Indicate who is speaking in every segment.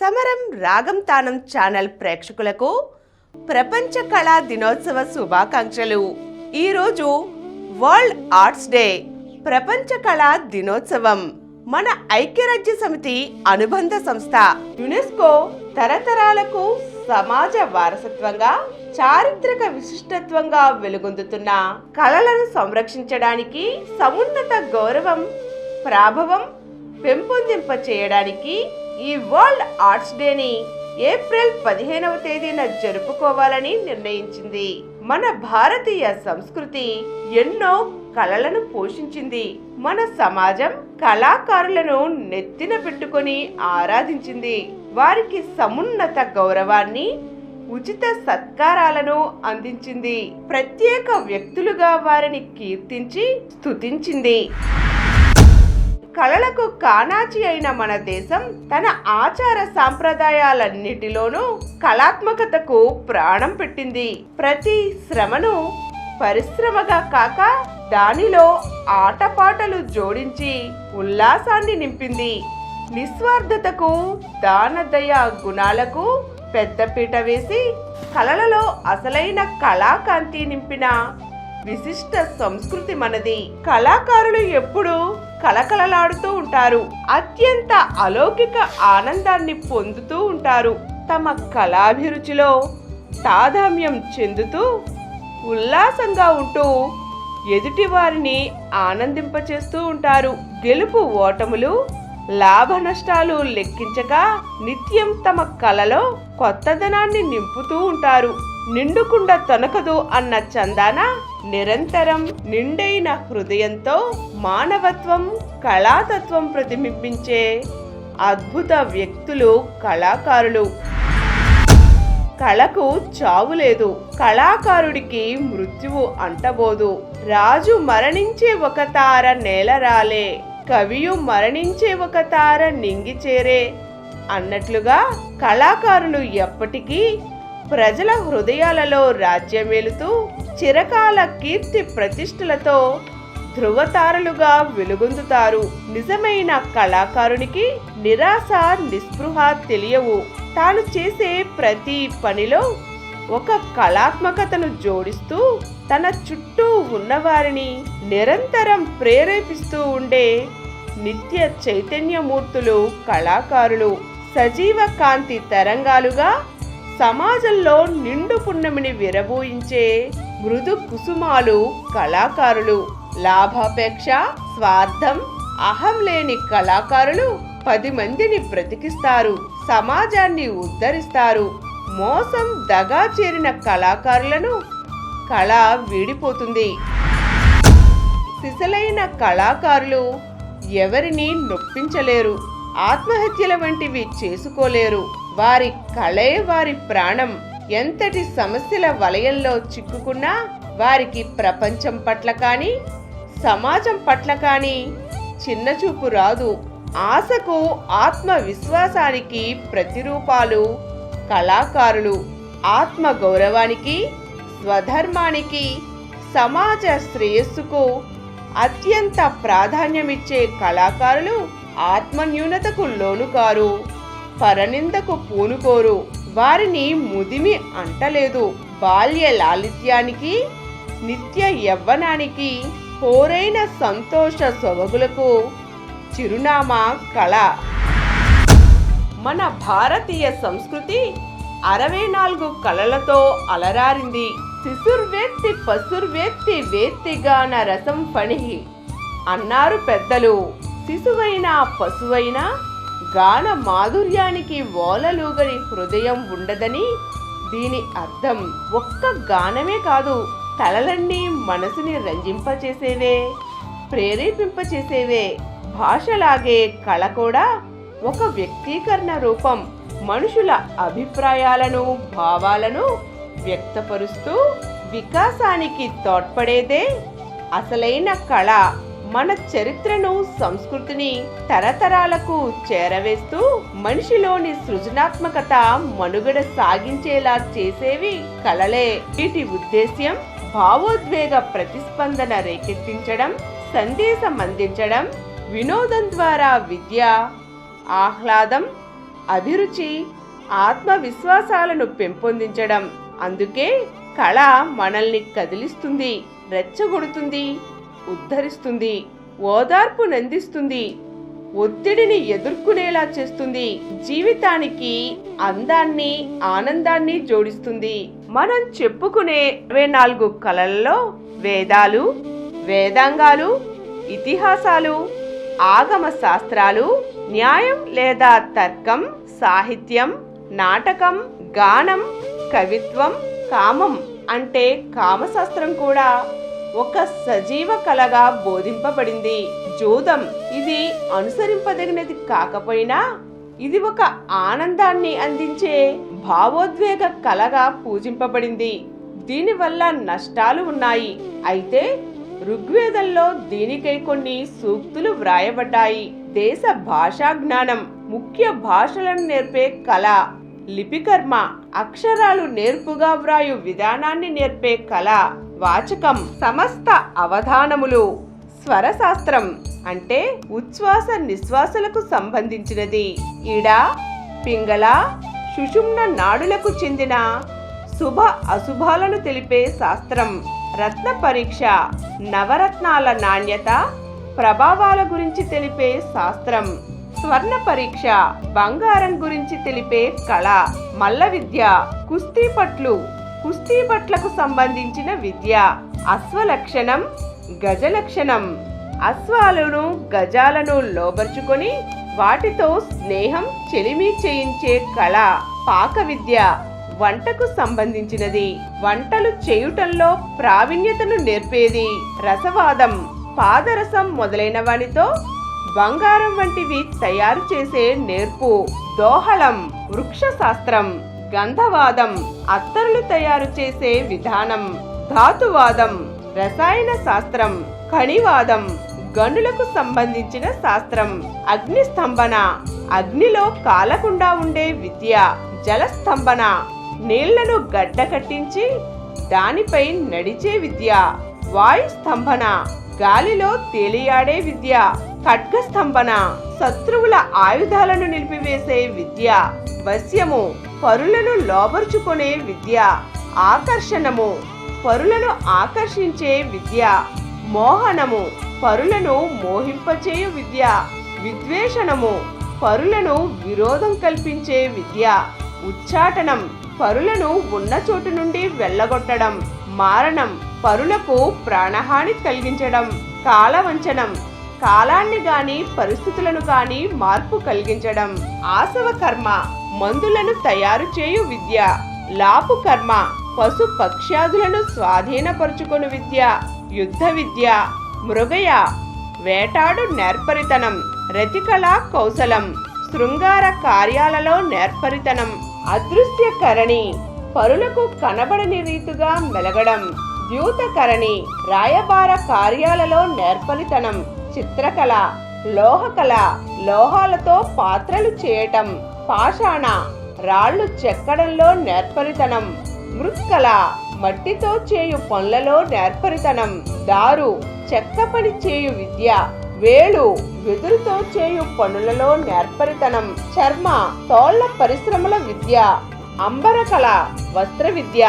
Speaker 1: సమరం రాగం తానం ఛానల్ ప్రేక్షకులకు ప్రపంచ కళా దినోత్సవ శుభాకాంక్షలు. ఈరోజు వరల్డ్ ఆర్ట్స్ డే, ప్రపంచ కళా దినోత్సవం. మన ఐక్యరాజ్య సమితి అనుబంధ సంస్థ యునెస్కో తరతరాలకు సమాజ వారసత్వంగా, చారిత్రక విశిష్టత్వంగా వెలుగొందుతున్న కళలను సంరక్షించడానికి, సమున్నత గౌరవం ప్రాభవం పెంపొందింప చేయడానికి ఈ వరల్డ్ ఆర్ట్స్ డేని ఏప్రిల్ 15వ తేదీన జరుపుకోవాలని నిర్ణయించింది. మన భారతీయ సంస్కృతి ఎన్నో కళలను పోషించింది. మన సమాజం కళాకారులను నెత్తిన పెట్టుకొని ఆరాధించింది. వారికి సమున్నత గౌరవాన్ని, ఉచిత సత్కారాలను అందించింది. ప్రత్యేక వ్యక్తులుగా వారిని కీర్తించి స్తుతించింది. కళలకు కానాచి అయిన మన దేశం తన ఆచార సాంప్రదాయాలన్నిటిలోనూ కళాత్మకతకు ప్రాణం పెట్టింది. ప్రతి శ్రమను పరిశ్రమగా కాక దానిలో ఆటపాటలు జోడించి ఉల్లాసాన్ని నింపింది. నిస్వార్థతకు, దానదయ గుణాలకు పెద్దపీట వేసి కళలలో అసలైన కళాకాంతి నింపిన విశిష్ట సంస్కృతి మనది. కళాకారులు ఎప్పుడూ కళకళలాడుతూ ఉంటారు. అత్యంత అలౌకిక ఆనందాన్ని పొందుతూ ఉంటారు. తమ కళాభిరుచిలో తాదాత్మ్యం చెందుతూ ఉల్లాసంగా ఉంటూ ఎదుటి వారిని ఆనందింపచేస్తూ ఉంటారు. గెలుపు ఓటములు, లాభ నష్టాలు లెక్కించక నిత్యం తమ కళలో కొత్తదనాన్ని నింపుతూ ఉంటారు. నిండుకుండ తొనకదు అన్న చందాన నిరంతరం నిండైన హృదయంతో మానవత్వం, కళాతత్వం ప్రతిబింబించే అద్భుత వ్యక్తులు కళాకారులు. కళకు చావు లేదు, కళాకారుడికి మృత్యువు అంటబోదు. రాజు మరణించే ఒక తార నేలరాలే, కవియు మరణించే ఒక తార నింగి చేరే అన్నట్లుగా కళాకారులు ఎప్పటికీ ప్రజల హృదయాలలో రాజ్యమేలుతూ చిరకాల కీర్తి ప్రతిష్టలతో ధృవతారలుగా వెలుగొందుతారు. నిజమైన కళాకారునికి నిరాశ, నిస్పృహ తెలియవు. తాను చేసే ప్రతి పనిలో ఒక కళాత్మకతను జోడిస్తూ తన చుట్టూ ఉన్నవారిని నిరంతరం ప్రేరేపిస్తూ ఉండే నిత్య చైతన్యమూర్తులు కళాకారులు. సజీవ కాంతి తరంగాలుగా సమాజంలో నిండు పున్నమిని విరబోయించే మృదు కుసుమాలు కళాకారులు. లాభాపేక్ష, స్వార్థం, అహం లేని కళాకారులు 10 మందిని బ్రతికిస్తారు, సమాజాన్ని ఉద్ధరిస్తారు. మోసం, దగా చేరిన కళాకారులను కళ వీడిపోతుంది. సిసలైన కళాకారులు ఎవరిని నొప్పించలేరు, ఆత్మహత్యల వంటివి చేసుకోలేరు. వారి కళే వారి ప్రాణం. ఎంతటి సమస్యల వలయంలో చిక్కుకున్నా వారికి ప్రపంచం పట్ల కానీ, సమాజం పట్ల కానీ చిన్నచూపు రాదు. ఆశకు, ఆత్మవిశ్వాసానికి ప్రతిరూపాలు కళాకారులు. ఆత్మ గౌరవానికి, స్వధర్మానికి, సమాజ శ్రేయస్సుకు అత్యంత ప్రాధాన్యమిచ్చే కళాకారులు ఆత్మన్యూనతకు లోనుకారు, పరనిందకు పూనుకోరు. వారిని ముదిమి అంటలేదు. బాల్య లాలిత్యానికి, నిత్య యవ్వనానికి, పోరైన సంతోష సొబగులకు చిరునామా కళ. మన భారతీయ సంస్కృతి 64 కళలతో అలరారింది. శిశుర్వేత్తి పశుర్వేత్తి వేత్తిగాన రసం ఫణిహి అన్నారు పెద్దలు. శిశువైనా పశువైనా గాన మాధుర్యానికి ఓలలుగని హృదయం ఉండదని దీని అర్థం. ఒక్క గానమే కాదు, కళలన్నీ మనసుని రంజింపచేసేవే, ప్రేరేపింపచేసేవే. భాషలాగే కళ కూడా ఒక వ్యక్తీకరణ రూపం. మనుషుల అభిప్రాయాలను, భావాలను వ్యక్తపరుస్తూ వికాసానికి తోడ్పడేదే అసలైన కళ. మన చరిత్రను, సంస్కృతిని తరతరాలకు చేరవేస్తూ మనిషిలోని సృజనాత్మకత మనుగడ సాగించేలా చేసేవి కళలే. వీటి ఉద్దేశ్యం భావోద్వేగ ప్రతిస్పందన రేకెత్తించడం, సందేశం అందించడం, వినోదం ద్వారా విద్య, ఆహ్లాదం, అభిరుచి, ఆత్మవిశ్వాసాలను పెంపొందించడం. అందుకే కళ మనల్ని కదిలిస్తుంది, రెచ్చగొడుతుంది, ఉద్ధరిస్తుంది, ఓదార్పునందిస్తుంది, ఒత్తిడిని ఎదుర్కొనేలా చేస్తుంది, జీవితానికి అందాన్ని, ఆనందాన్ని జోడిస్తుంది. మనం చెప్పుకునే 24 కళలలో వేదాలు, వేదాంగాలు, ఇతిహాసాలు, ఆగమ శాస్త్రాలు, న్యాయం లేదా తర్కం, సాహిత్యం, నాటకం, గానం, కవిత్వం, కామం అంటే కామశాస్త్రం కూడా ఒక సజీవ కళగా బోధింపబడింది. జూదం ఇది అనుసరింపదగినది కాకపోయినా ఇది ఒక ఆనందాన్ని అందించే భావోద్వేగ కళగా పూజింపబడింది. దీనివల్ల నష్టాలు ఉన్నాయి. అయితే ఋగ్వేదంలో దీనికై కొన్ని సూక్తులు వ్రాయబడ్డాయి. దేశ భాషా జ్ఞానం, ముఖ్య భాషలను నేర్పే కళ, లిపికర్మ, అక్షరాలు నేర్పుగా వ్రాయు విధానాన్ని నేర్పే కళ, వాచకం, సమస్త అవధానములు, స్వరశాస్త్రం అంటే ఉచ్ఛ్వాస నిశ్వాసలకు సంబంధించినది, ఇడ, పింగళ, సుషుమ్న నాడులకు చెందిన శుభ అశుభాలను తెలిపే శాస్త్రం, రత్న పరీక్ష, నవరత్నాల నాణ్యత, ప్రభావాల గురించి తెలిపే శాస్త్రం, స్వర్ణ పరీక్ష, బంగారం గురించి తెలిపే కళ, మల్ల విద్య, కుస్తీ పట్లు, కుస్తీ పట్లకు సంబంధించిన విద్య, అశ్వలక్షణం, గజలక్షణం, అశ్వాలను గజాలను లోబర్చుకొని వాటితో స్నేహం, చెలిమి చేయించే కళ, పాక విద్య, వంటకు సంబంధించినది, వంటలు చేయుటంలో ప్రావీణ్యతను నేర్పేది, రసవాదం, పాదరసం మొదలైన వానితో బంగారం వంటివి తయారు చేసే నేర్పు, దోహళం, వృక్ష శాస్త్రం, గంధవాదం, అత్తరులు తయారు చేసే విధానం, ధాతువాదం, రసాయన శాస్త్రం, ఖనివాదం, గనులకు సంబంధించిన శాస్త్రం, అగ్నిస్తంభన, అగ్నిలో కాలకుండా ఉండే విద్య, జలస్తంభన, నీళ్లను గడ్డకట్టించి దానిపై నడిచే విద్య, వాయుస్తంభన, గాలిలో తేలియాడే విద్య, ఖడ్గస్తంభన, శత్రువుల ఆయుధాలను నిలిపివేసే విద్య, వశ్యము, పరులను లోబర్చుకునే విద్య, ఆకర్షణము, పరులను ఆకర్షించే విద్య, మోహనము, పరులను మోహింపచేయు విద్య, విద్వేషణము, పరులను విరోధం కల్పించే విద్య, ఉచ్చాటనం, పరులను ఉన్న చోటు నుండి వెళ్ళగొట్టడం, మారణం, పరులకు ప్రాణహాని కలిగించడం, కాలవంచనం, కాలాన్ని గాని పరిస్థితులను గాని మార్పు కలిగించడం, ఆసవ కర్మ, మందులను తయారు చేయు విద్య, లాపు కర్మ, పశు పక్ష్యాదులను స్వాధీనపరుచుకొను విద్య, యుద్ధ విద్య, మృగయ, వేటాడు నేర్పరితనం, రతికళ కౌశలం, శృంగార కార్యాలలో నేర్పరితనం, అదృశ్యకరణి, పరులకు కనబడని రీతిగా మెలగడం, ద్యూతకరణి, రాయబార కార్యాలలో నేర్పరితనం, చిత్రకళ, లోహకళ, లోహాలతో పాత్రలు చేయటం, పాషాణ, రాళ్లు చెక్కడంలో నేర్పరితనం, మృత్కళ, మట్టితో చేయు పనులలో నేర్పరితనం, దారు, చెక్క పని చేయు విద్య, వేళు, వెదురుతో చేయు పనులలో నేర్పరితనం, చర్మ, తోళ్ల పరిశ్రమల విద్య, అంబరకళ, వస్త్ర విద్య,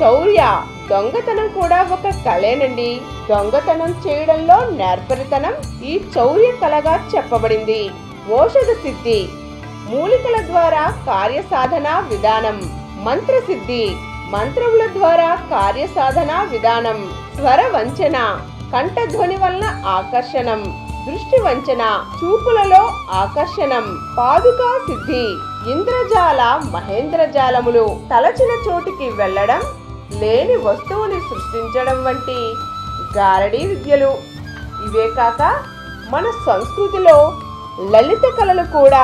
Speaker 1: చౌర్య, దొంగతనం కూడా ఒక కళేనండి. దొంగతనం చేయడంలో నేర్పరితనం ఈ చౌర్య కళగా చెప్పబడింది. ఓషధ సిద్ధి, మూలికల ద్వారా కార్యసాధన విధానం, మంత్రసిద్ధి, మంత్రముల ద్వారా కార్యసాధన విధానం, స్వర వంచన, కంఠధ్వని వలన ఆకర్షణం, దృష్టి వంచన, చూపులలో ఆకర్షణం, పాదుకా సిద్ధి, ఇంద్రజాల మహేంద్రజాలములు, తలచిన చోటికి వెళ్లడం, లేని వస్తువుని సృష్టించడం వంటి గారడీ విద్యలు. ఇవే కాక మన సంస్కృతిలో లలిత కళలు కూడా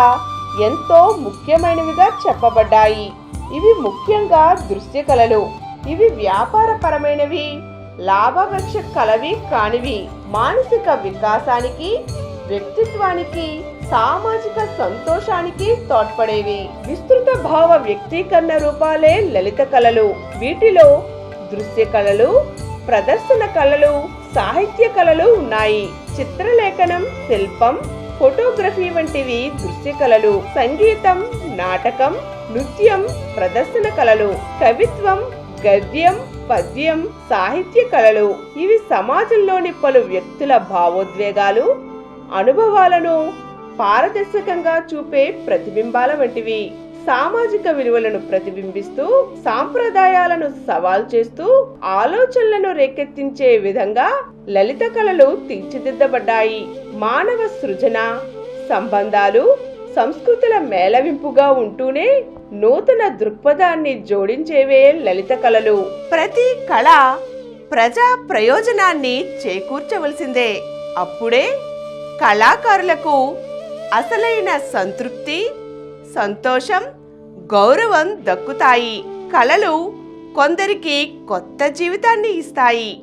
Speaker 1: ఎంతో ముఖ్యమైనవిగా చెప్పబడ్డాయి. ఇవి ముఖ్యంగా దృశ్య కళలు. ఇవి వ్యాపారపరమైనవి, లాభాపేక్ష కలవి కానివి, మానసిక వికాసానికి, వ్యక్తిత్వానికి, సామాజిక సంతోషానికి తోడ్పడేవి. విస్తృత భావ వ్యక్తీకరణ రూపాలే లలిత కళలు. వీటిలో దృశ్య కళలు, ప్రదర్శన కళలు, సాహిత్య కళలు ఉన్నాయి. చిత్రలేఖనం, శిల్పం, ఫోటోగ్రఫీ వంటివి దృశ్య కళలు. సంగీతం, నాటకం, నృత్యం ప్రదర్శన కళలు. కవిత్వం, గద్యం, పద్యం సాహిత్య కళలు. ఇవి సమాజంలోని పలు వ్యక్తుల భావోద్వేగాలు, అనుభవాలను పారదర్శకంగా చూపే ప్రతిబింబాల వంటివి. సామాజిక విలువలను ప్రతిబింబిస్తూ, సాంప్రదాయాలను సవాల్ చేస్తూ, ఆలోచనలను రేకెత్తించే విధంగా లలిత కళలు తీర్చిదిద్దబడ్డాయి. మానవ సృజన, సంబంధాలు, సంస్కృతుల మేళవింపుగా ఉంటూనే నూతన దృక్పథాన్ని జోడించేవే లలిత కళలు. ప్రతి కళ ప్రజా ప్రయోజనాన్ని చేకూర్చవలసిందే. అప్పుడే కళాకారులకు అసలైన సంతృప్తి, సంతోషం, గౌరవం దక్కుతాయి. కళలు కొందరికి కొత్త జీవితాన్ని ఇస్తాయి.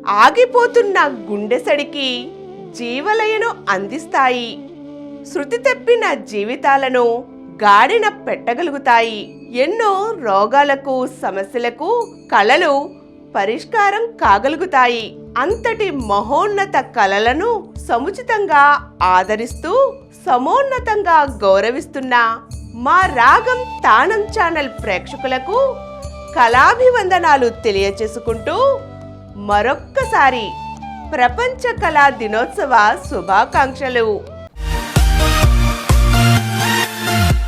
Speaker 1: ఆగిపోతున్న గుండెసడికి జీవలయను అందిస్తాయి. శృతి తప్పిన జీవితాలను గాడిన పెట్టగలుగుతాయి. ఎన్నో రోగాలకు, సమస్యలకు కళలు పరిష్కారం కాగలుగుతాయి. అంతటి మహోన్నత కళలను సముచితంగా ఆదరిస్తూ, సమోన్నతంగా గౌరవిస్తున్న మా రాగం తానం ఛానల్ ప్రేక్షకులకు కళాభివందనాలు తెలియచేసుకుంటూ మరొక్కసారి ప్రపంచ కళా దినోత్సవ శుభాకాంక్షలు.